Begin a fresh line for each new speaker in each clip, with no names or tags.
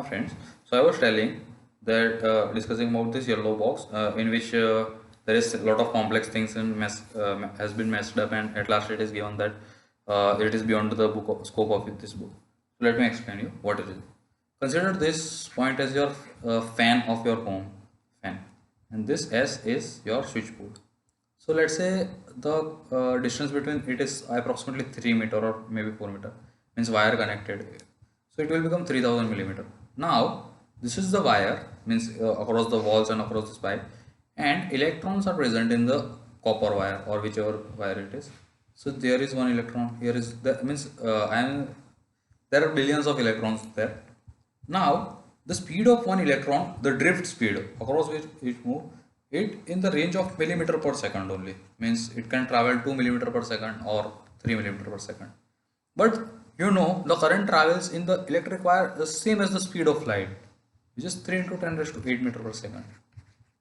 Friends. So I was telling that discussing about this yellow box in which there is a lot of complex things in has been messed up, and at last it is given that it is beyond the scope of this book. So let me explain you what it is. Consider this point as your fan of your home fan, and this S is your switchboard. So let's say the distance between it is approximately 3 meter or maybe 4 meter, means wire connected. So it will become 3000 millimeter. Now this is the wire, means across the walls and across this pipe, and electrons are present in the copper wire or whichever wire it is. So there is one electron. Here is the means there are billions of electrons there. Now, the speed of one electron, the drift speed across which it moves, it in the range of millimeter per second only. Means it can travel 2 millimeter per second or 3 millimeter per second. But you know the current travels in the electric wire the same as the speed of light, which is 3 into 10 raised to 8 meter per second.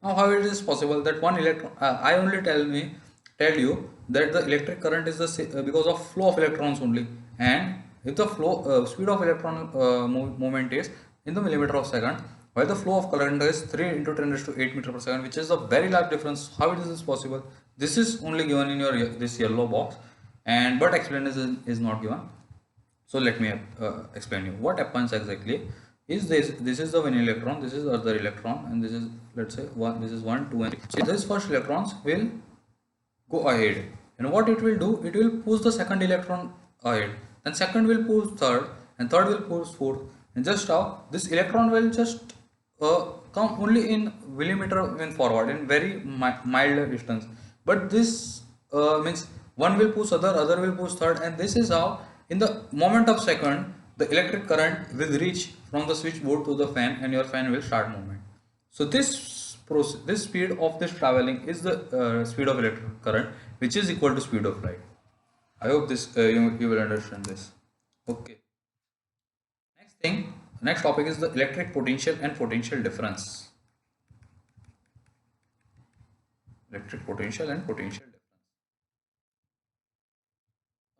Now, how it is possible that one electron? I only tell you that the electric current is because of flow of electrons only, and if the flow speed of electron movement is in the millimeter of second, while the flow of current is 3 into 10 raised to 8 meter per second, which is a very large difference. How it is this possible? This is only given in your this yellow box, and but explanation is not given. So let me explain you what happens exactly. Is this is the one electron, this is the other electron, and this is, let's say, one, this is 1 2 and 3. So this first electrons will go ahead, and what it will do, it will push the second electron ahead, then second will push third, and third will push fourth, and just how this electron will just come only in millimeter when forward in very mild distance, but this means one will push other will push third, and this is how in the moment of second the electric current will reach from the switchboard to the fan, and your fan will start movement. So this speed of this traveling is the speed of electric current, which is equal to speed of light. I hope this you will understand this. Okay. Next topic is the electric potential and potential difference. Electric potential and potential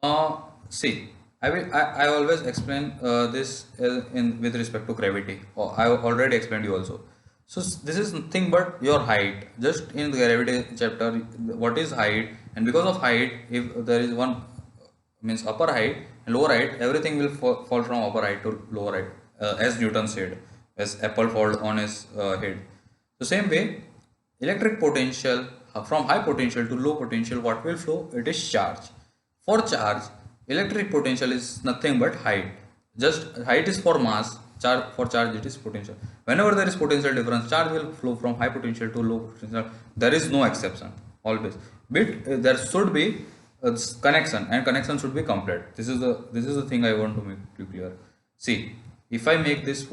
difference. See, I always explain this in with respect to gravity. I already explained you also. So this is nothing but your height. Just in the gravity chapter, what is height? And because of height, if there is one means upper height and lower height, everything will fall from upper height to lower height, as Newton said, as apple fall on his head. The same way, electric potential from high potential to low potential, what will flow? It is charge. For charge, electric potential is nothing but height. Just height is for mass, charge for charge it is potential. Whenever there is potential difference, charge will flow from high potential to low potential. There is no exception always. But there should be connection, and connection should be complete. This is the thing I want to make you clear. See, if I make this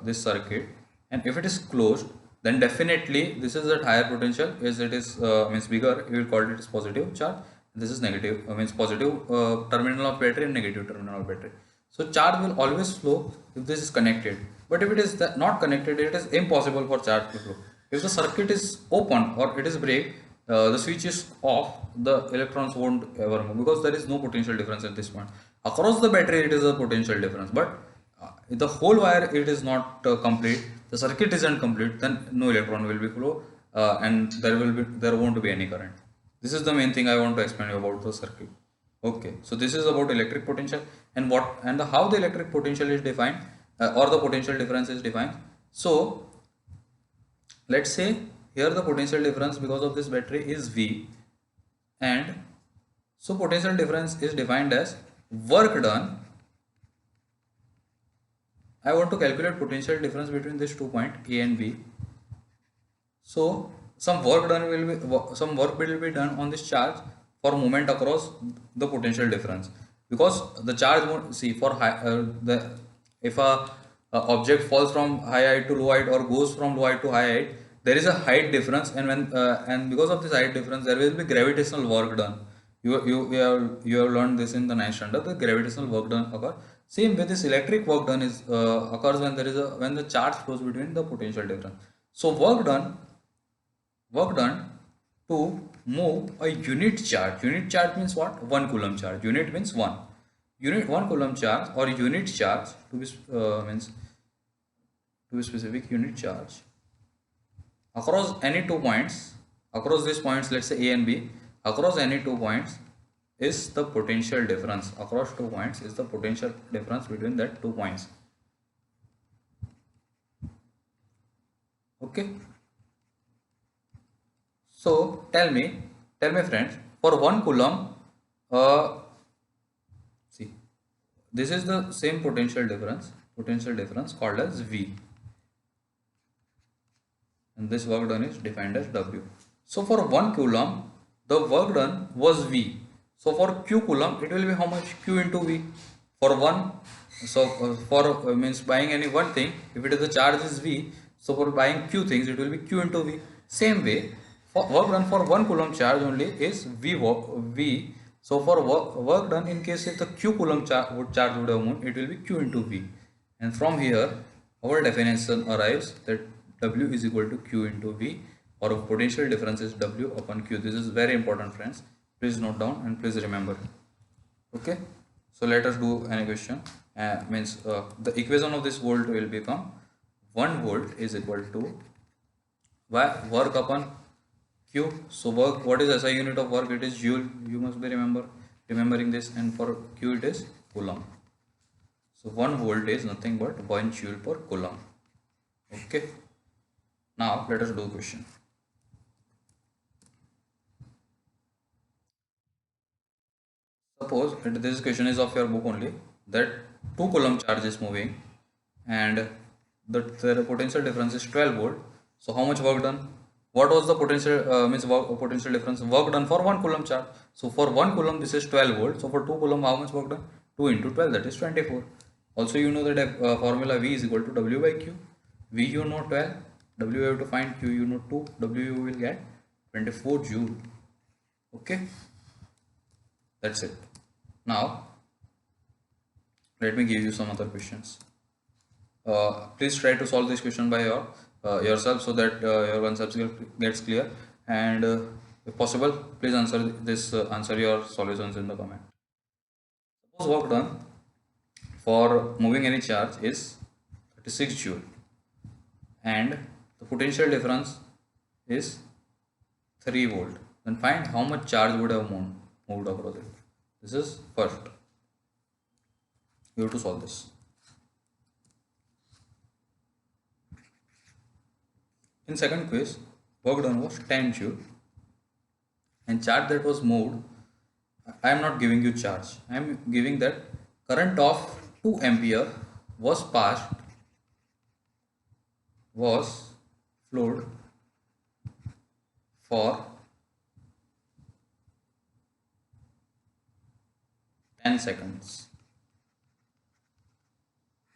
this circuit, and if it is closed, then definitely this is at higher potential, as it is means bigger, you will call it as positive charge. This is negative, means positive terminal of battery and negative terminal of battery. So charge will always flow if this is connected, but if it is not connected, it is impossible for charge to flow. If the circuit is open or it is break, the switch is off, the electrons won't ever move, because there is no potential difference at this point. Across the battery it is a potential difference, but the whole wire it is not complete, the circuit isn't complete, then no electron will be flow, and there won't be any current. This is the main thing I want to explain you about the circuit. Okay, so this is about electric potential, and how the electric potential is defined, or the potential difference is defined. So let's say here the potential difference because of this battery is V, and so potential difference is defined as work done. I want to calculate potential difference between these 2 points A and B. So some work will be done on this charge for movement across the potential difference, because the charge won't see for the if a object falls from high height to low height or goes from low height to high height, there is a height difference, and and because of this height difference there will be gravitational work done. You have learned this in the 9th standard. The gravitational work done occur. Same way, this electric work done is occurs when when the charge flows between the potential difference. So work done to move a unit charge. Unit charge means what? 1 coulomb charge. Unit means 1. Unit 1 coulomb charge or unit charge to be means to a specific unit charge. Across any 2 points, across these points, let's say A and B, across any 2 points is the potential difference. Across 2 points is the potential difference between that 2 points. Okay. So tell me friends, for 1 coulomb, see, this is the same potential difference called as V, and this work done is defined as W. So for 1 coulomb, the work done was V. So for Q coulomb, it will be how much? Q into V. For one, so for means buying any one thing, if it is the charge is V, so for buying Q things, it will be Q into V. Same way, for work done for 1 coulomb charge only is V. So for work done in case if the Q coulomb charge would have moved, it will be Q into V. And from here, our definition arrives that W is equal to Q into V, or potential difference is W upon Q. This is very important, friends. Please note down and please remember. Okay. So let us do an equation. The equation of this volt will become 1 volt is equal to work upon Q. So work, what is SI unit of work? It is joule. You must be remembering this. And for Q it is coulomb. So 1 volt is nothing but 1 joule per coulomb. Okay. Now let us do a question. Suppose this question is of your book only, that 2 coulomb charge is moving and the potential difference is 12 volt. So how much work done? What was the potential difference? Work done for 1 coulomb charge. So for 1 coulomb this is 12 volt. So for 2 coulomb how much work done? 2 into 12, that is 24. Also you know that formula V is equal to W by Q. V you know 12, W you have to find, Q you know 2, W you will get 24 joule. Okay. That's it. Now, let me give you some other questions. Please try to solve this question by yourself, so that your concept gets clear. And if possible, please answer your solutions in the comment. Suppose work done for moving any charge is 36 joule, and the potential difference is 3 volt. Then find how much charge would have moved across it. This is first. You have to solve this. In second case, work done was 10 joule, and charge that was moved, I am not giving you charge. I am giving that current of 2 ampere was flowed for 10 seconds.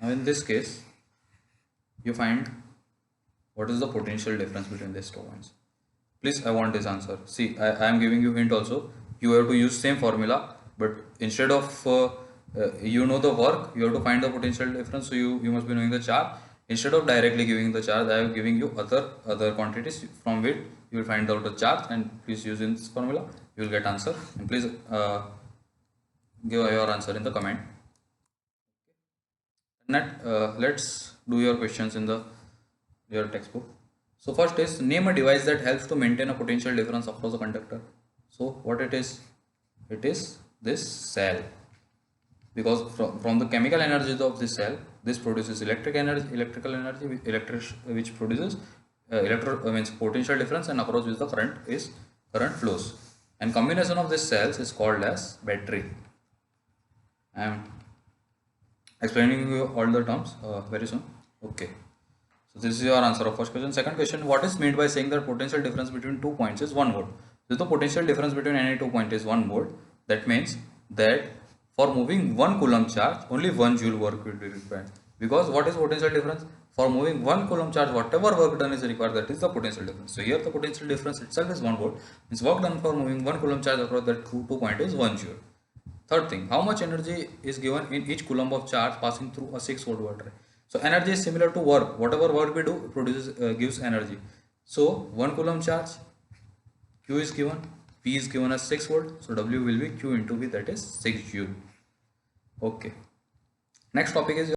Now in this case, you find what is the potential difference between these 2 points. Please, I want this answer. See, I am giving you hint also. You have to use same formula, but instead of you know the work, you have to find the potential difference. So you must be knowing the charge. Instead of directly giving the charge, I am giving you other quantities from which you will find out the charge, and please use in this formula. You will get answer, and please give your answer in the comment. Let's do your questions in your textbook. So first is, name a device that helps to maintain a potential difference across a conductor. So what it is this cell, because from the chemical energies of this cell, this produces electrical energy which produces means potential difference, and across which the current flows, and combination of these cells is called as battery. I am explaining you all the terms very soon. Okay. So this is your answer of first question. Second question, what is meant by saying that potential difference between 2 points is 1 volt? If the potential difference between any 2 points is 1 volt, that means that for moving 1 coulomb charge, only 1 joule work will be required. Because what is potential difference? For moving 1 coulomb charge, whatever work done is required, that is the potential difference. So here the potential difference itself is 1 volt. Means work done for moving 1 coulomb charge across that 2 point is 1 joule. Third thing, how much energy is given in each coulomb of charge passing through a 6 volt battery? So energy is similar to work. Whatever work we do gives energy. So 1 coulomb charge, Q is given, P is given as 6 volt. So W will be Q into V, that is 6 joule. Okay. Next topic is